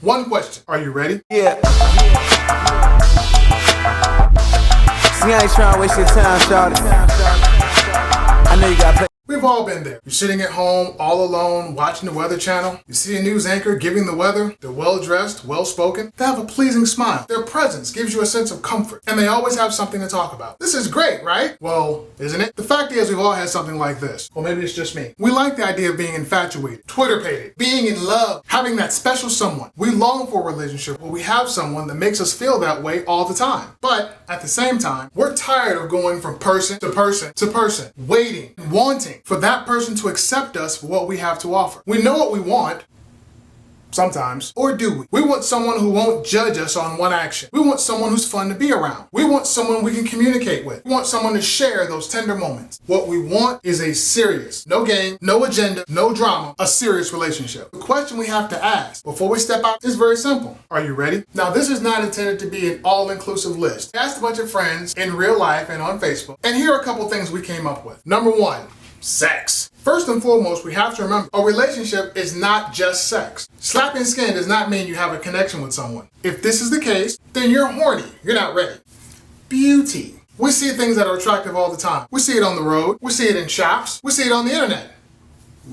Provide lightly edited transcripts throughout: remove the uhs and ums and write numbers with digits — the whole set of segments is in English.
One question. Are you ready? Yeah. See, I ain't trying to waste your time, shawty. I know you got play. We've all been there. You're sitting at home, all alone, watching the Weather Channel. You see a news anchor giving the weather. They're well-dressed, well-spoken. They have a pleasing smile. Their presence gives you a sense of comfort, and they always have something to talk about. This is great, right? Well, isn't it? The fact is, we've all had something like this. Or maybe it's just me. We like the idea of being infatuated, Twitter-pated, being in love, having that special someone. We long for a relationship where we have someone that makes us feel that way all the time. But at the same time, we're tired of going from person to person to person, waiting, wanting for that person to accept us for what we have to offer. We know what we want, sometimes, or do we? We want someone who won't judge us on one action. We want someone who's fun to be around. We want someone we can communicate with. We want someone to share those tender moments. What we want is a serious, no game, no agenda, no drama, a serious relationship. The question we have to ask before we step out is very simple. Are you ready? Now, this is not intended to be an all-inclusive list. I asked a bunch of friends in real life and on Facebook, and here are a couple things we came up with. Number one, sex. First and foremost, we have to remember a relationship is not just sex. Slapping skin does not mean you have a connection with someone. If this is the case, then you're horny. You're not ready. Beauty. We see things that are attractive all the time. We see it on the road. We see it in shops. We see it on the internet.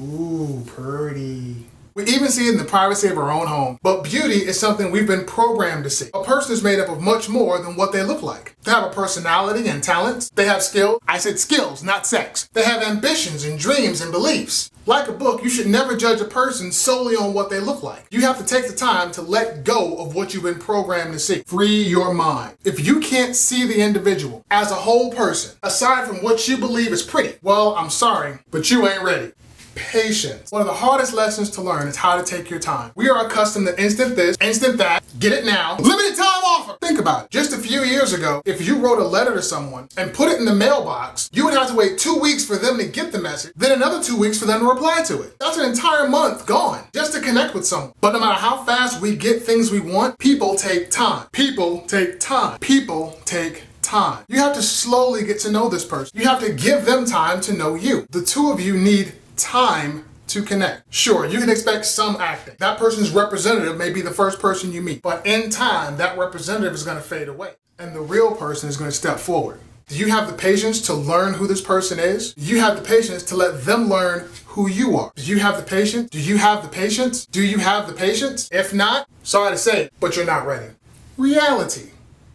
Ooh, pretty. We even see it in the privacy of our own home. But beauty is something we've been programmed to see. A person is made up of much more than what they look like. They have a personality and talents. They have skill. I said skills, not sex. They have ambitions and dreams and beliefs. Like a book, you should never judge a person solely on what they look like. You have to take the time to let go of what you've been programmed to see. Free your mind. If you can't see the individual as a whole person, aside from what you believe is pretty, well, I'm sorry, but you ain't ready. Patience. One of the hardest lessons to learn is how to take your time. We are accustomed to instant this, instant that, get it now, limited time offer. Think about it. Just a few years ago, if you wrote a letter to someone and put it in the mailbox, you would have to wait 2 weeks for them to get the message, then another 2 weeks for them to reply to it. That's an entire month gone just to connect with someone. But no matter how fast we get things we want, people take time. People take time. People take time. You have to slowly get to know this person. You have to give them time to know you. The two of you need time to connect. Sure, you can expect some acting. That person's representative may be the first person you meet, but in time, that representative is going to fade away, and the real person is going to step forward. Do you have the patience to learn who this person is? Do you have the patience to let them learn who you are? Do you have the patience? Do you have the patience? Do you have the patience? If not, sorry to say it, but you're not ready. Reality.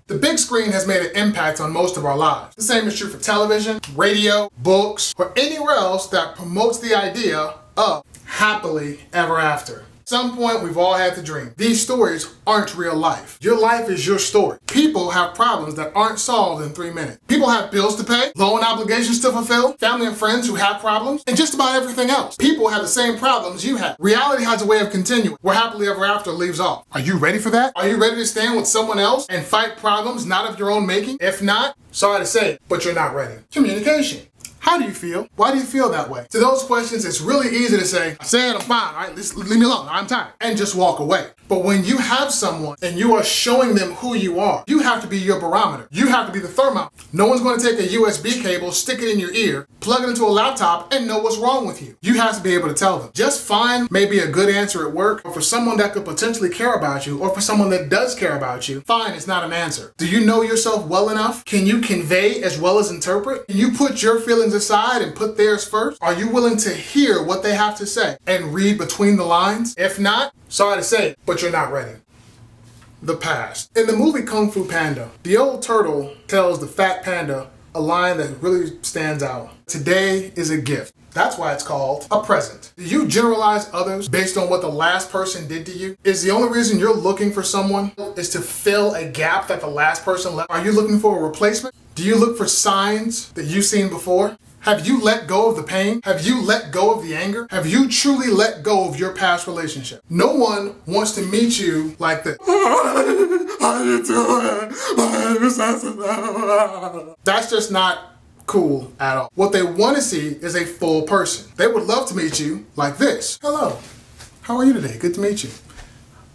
The big screen has made an impact on most of our lives. The same is true for television, radio, books, or anywhere else that promotes the idea of happily ever after. At some point, we've all had the dream. These stories aren't real life. Your life is your story. People have problems that aren't solved in 3 minutes. People have bills to pay, loan obligations to fulfill, family and friends who have problems, and just about everything else. People have the same problems you have. Reality has a way of continuing, where happily ever after leaves off. Are you ready for that? Are you ready to stand with someone else and fight problems not of your own making? If not, sorry to say, but you're not ready. Communication. How do you feel? Why do you feel that way? To those questions, it's really easy to say, I said I'm fine, all right, leave me alone, I'm tired, and just walk away. But when you have someone and you are showing them who you are, you have to be your barometer. You have to be the thermometer. No one's going to take a USB cable, stick it in your ear, plug it into a laptop, and know what's wrong with you. You have to be able to tell them. Just fine may be a good answer at work, or for someone that could potentially care about you, or for someone that does care about you, fine is not an answer. Do you know yourself well enough? Can you convey as well as interpret? Can you put your feelings aside and put theirs first? Are you willing to hear what they have to say and read between the lines? If not, sorry to say, but you're not ready. The past. In the movie Kung Fu Panda, the old turtle tells the fat panda a line that really stands out. Today is a gift. That's why it's called a present. Do you generalize others based on what the last person did to you? Is the only reason you're looking for someone is to fill a gap that the last person left? Are you looking for a replacement? Do you look for signs that you've seen before? Have you let go of the pain? Have you let go of the anger? Have you truly let go of your past relationship? No one wants to meet you like this. How you doing? That's just not cool at all. What they want to see is a full person. They would love to meet you like this. Hello, how are you today? Good to meet you.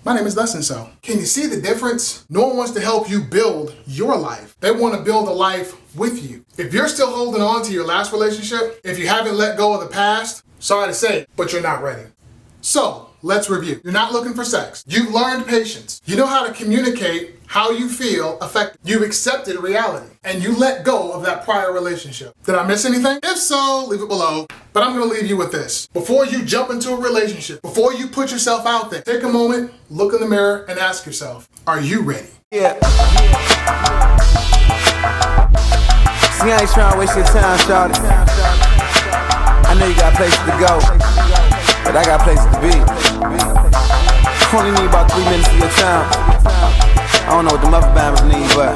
My name is thus and so. Can you see the difference? No one wants to help you build your life. They want to build a life with you. If you're still holding on to your last relationship, if you haven't let go of the past, sorry to say, but you're not ready. So, let's review. You're not looking for sex. You've learned patience. You know how to communicate how you feel affected. You've accepted reality and you let go of that prior relationship. Did I miss anything? If so, leave it below. But I'm gonna leave you with this. Before you jump into a relationship, before you put yourself out there, take a moment, look in the mirror and ask yourself, are you ready? Yeah. See, I ain't trying to waste your time, shawty. I know you got places to go, but I got places to be. Only need about 3 minutes of your time. I don't know what the mother bammers need, but